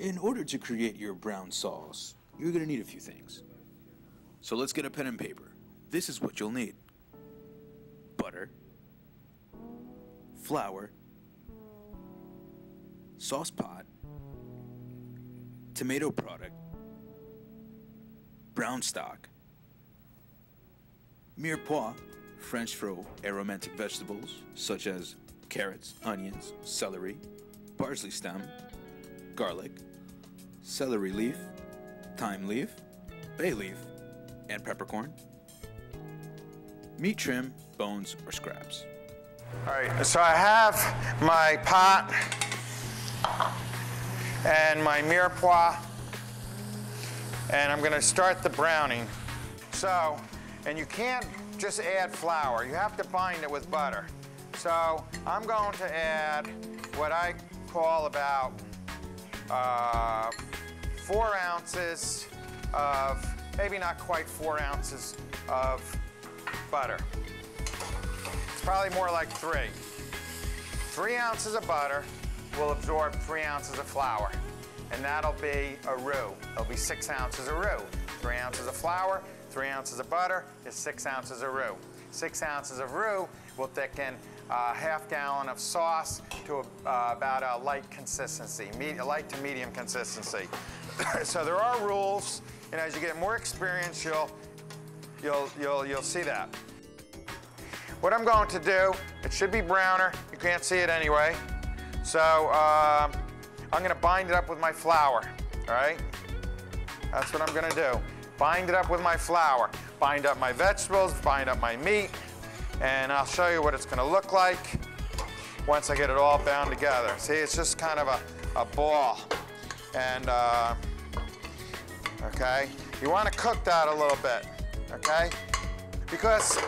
In order to create your brown sauce, you're going to need a few things. So let's get a pen and paper. This is what you'll need: butter, flour, sauce pot, tomato product, brown stock, mirepoix, French for aromatic vegetables such as carrots, onions, celery, parsley stem, garlic, celery leaf, thyme leaf, bay leaf, and peppercorn, meat trim, bones, or scraps. All right, so I have my pot and my mirepoix, and I'm going to start the browning. So, and you can't just add flour. You have to bind it with butter. So I'm going to add what I call about 4 ounces of, maybe not quite 4 ounces of butter. It's probably more like 3. 3 ounces of butter will absorb 3 ounces of flour, and that'll be a roux. It'll be 6 ounces of roux. 3 ounces of flour, 3 ounces of butter is 6 ounces of roux. 6 ounces of roux will thicken a half gallon of sauce to about a light consistency, light to medium consistency. So there are rules, and as you get more experience, you'll see that. What I'm going to do, it should be browner. You can't see it anyway. So I'm going to bind it up with my flour, all right? That's what I'm going to do. Bind it up with my flour. Bind up my vegetables, bind up my meat, and I'll show you what it's going to look like once I get it all bound together. See, it's just kind of a ball. And, okay, you want to cook that a little bit, okay? Because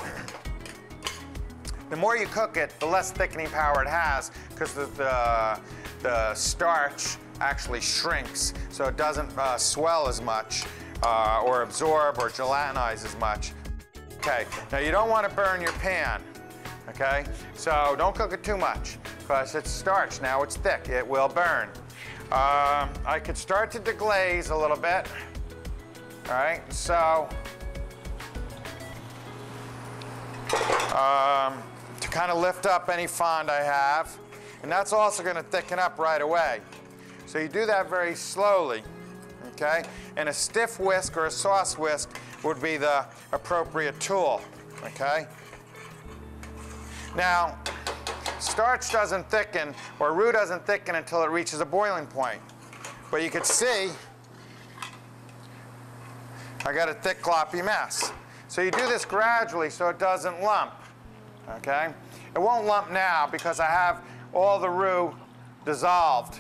the more you cook it, the less thickening power it has, because the starch actually shrinks, so it doesn't swell as much or absorb or gelatinize as much. Okay, now you don't want to burn your pan, okay? So don't cook it too much, because it's starch. Now it's thick, it will burn. I could start to deglaze a little bit, all right? So, to kind of lift up any fond I have, and that's also going to thicken up right away. So you do that very slowly, okay? And a stiff whisk or a sauce whisk would be the appropriate tool, okay? Now, starch doesn't thicken, or roux doesn't thicken until it reaches a boiling point. But you can see, I got a thick, gloppy mess. So you do this gradually so it doesn't lump, okay? It won't lump now because I have all the roux dissolved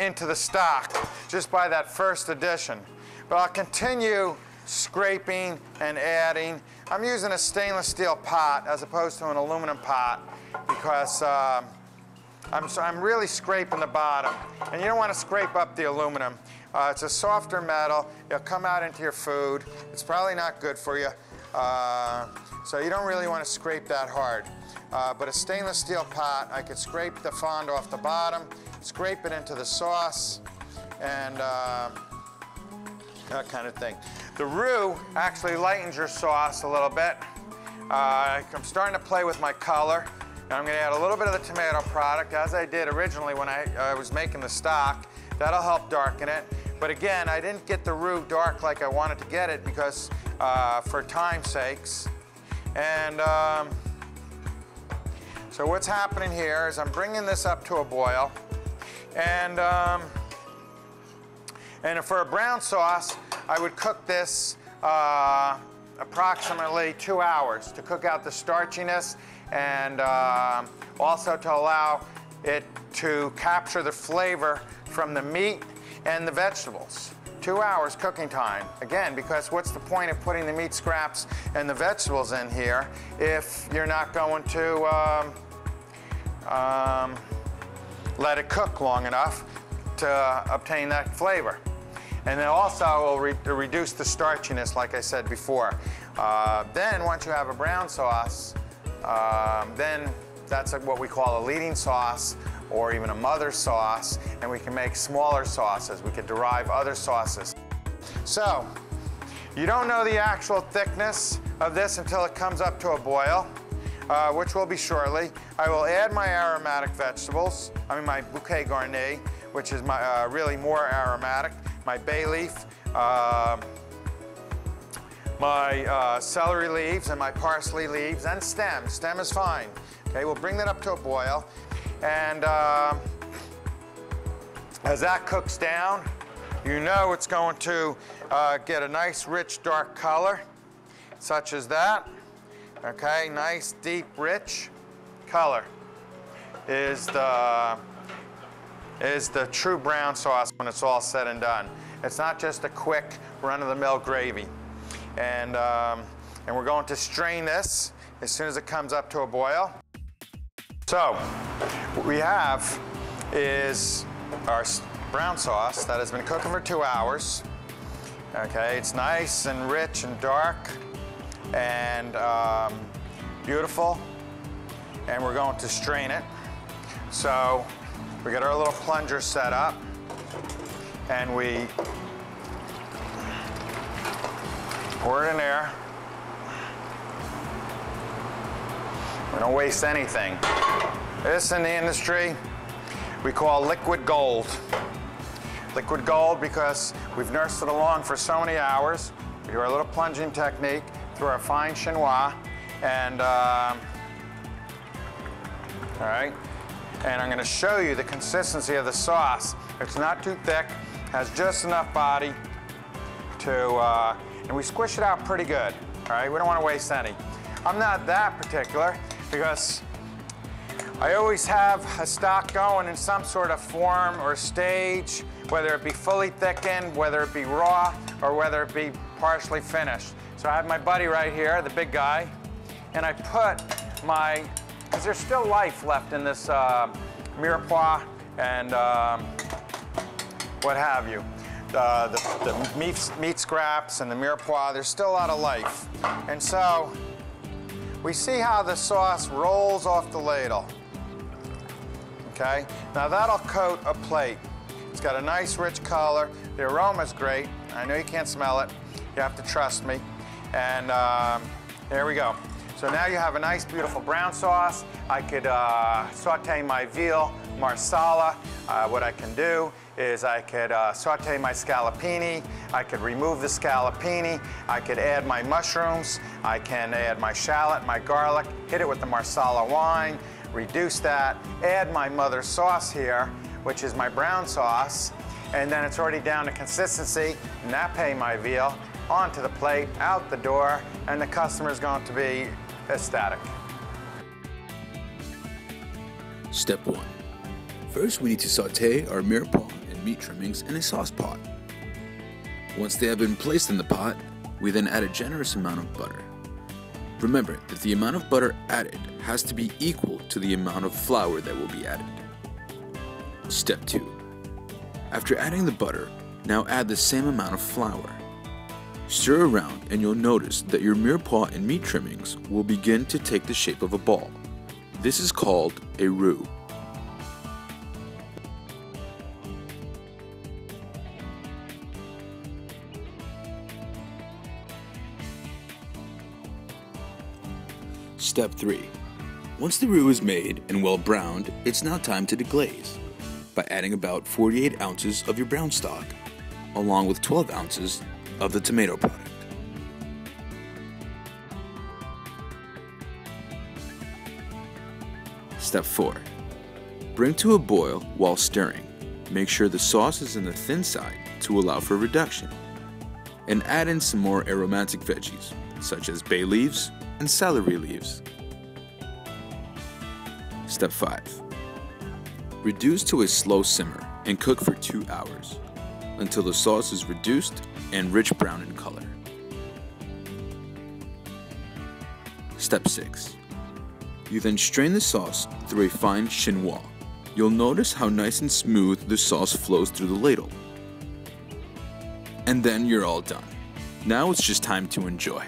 into the stock just by that first addition. But I'll continue scraping and adding. I'm using a stainless steel pot as opposed to an aluminum pot because I'm really scraping the bottom. And you don't want to scrape up the aluminum. It's a softer metal. It'll come out into your food. It's probably not good for you. So you don't really want to scrape that hard. But a stainless steel pot, I could scrape the fond off the bottom, scrape it into the sauce, and that kind of thing. The roux actually lightens your sauce a little bit. I'm starting to play with my color. And I'm going to add a little bit of the tomato product, as I did originally when I was making the stock. That'll help darken it. But again, I didn't get the roux dark like I wanted to get it because, for time's sakes. And so what's happening here is I'm bringing this up to a boil. And for a brown sauce, I would cook this approximately 2 hours to cook out the starchiness and also to allow it to capture the flavor from the meat and the vegetables. 2 hours cooking time. Again, because what's the point of putting the meat scraps and the vegetables in here if you're not going to let it cook long enough to obtain that flavor. And then also it will reduce the starchiness, like I said before. Then once you have a brown sauce, then that's what we call a leading sauce or even a mother sauce, and we can make smaller sauces. We could derive other sauces. So, you don't know the actual thickness of this until it comes up to a boil, which will be shortly. I will add my aromatic vegetables, my bouquet garni, which is my really more aromatic, my bay leaf, my celery leaves, and my parsley leaves, and stem. Stem is fine. Okay, we'll bring that up to a boil, and as that cooks down, you know it's going to get a nice, rich, dark color, such as that. Okay, nice, deep, rich color is the true brown sauce when it's all said and done. It's not just a quick, run-of-the-mill gravy. And we're going to strain this as soon as it comes up to a boil. So, what we have is our brown sauce that has been cooking for 2 hours. Okay, it's nice and rich and dark and beautiful, and we're going to strain it. So we get our little plunger set up, and we pour it in there. We don't waste anything. This in the industry we call liquid gold. Liquid gold because we've nursed it along for so many hours. We do our little plunging technique through our fine chinois, and all right. And I'm going to show you the consistency of the sauce. It's not too thick, has just enough body to, and we squish it out pretty good. All right, we don't want to waste any. I'm not that particular because I always have a stock going in some sort of form or stage, whether it be fully thickened, whether it be raw, or whether it be partially finished. So I have my buddy right here, the big guy, and I put my, because there's still life left in this mirepoix and what have you. The meat scraps and the mirepoix, there's still a lot of life. And so we see how the sauce rolls off the ladle. Okay, now that'll coat a plate. It's got a nice rich color. The aroma's great. I know you can't smell it. You have to trust me. And there we go. So now you have a nice, beautiful brown sauce. I could saute my veal marsala. What I can do is I could saute my scallopini. I could remove the scallopini. I could add my mushrooms. I can add my shallot, my garlic, hit it with the marsala wine, reduce that, add my mother sauce here, which is my brown sauce, and then it's already down to consistency. Nappe my veal onto the plate, out the door, and the customer's going to be ecstatic. Step 1. First, we need to saute our mirepoix and meat trimmings in a sauce pot. Once they have been placed in the pot, we then add a generous amount of butter. Remember that the amount of butter added has to be equal to the amount of flour that will be added. Step 2. After adding the butter, now add the same amount of flour. Stir around and you'll notice that your mirepoix and meat trimmings will begin to take the shape of a ball. This is called a roux. Step 3. Once the roux is made and well browned, it's now time to deglaze by adding about 48 ounces of your brown stock, along with 12 ounces of the tomato product. Step 4. Bring to a boil while stirring. Make sure the sauce is in the thin side to allow for reduction. And add in some more aromatic veggies, such as bay leaves and celery leaves. Step 5. Reduce to a slow simmer and cook for 2 hours until the sauce is reduced and rich brown in color. Step 6. You then strain the sauce through a fine chinois. You'll notice how nice and smooth the sauce flows through the ladle. And then you're all done. Now it's just time to enjoy.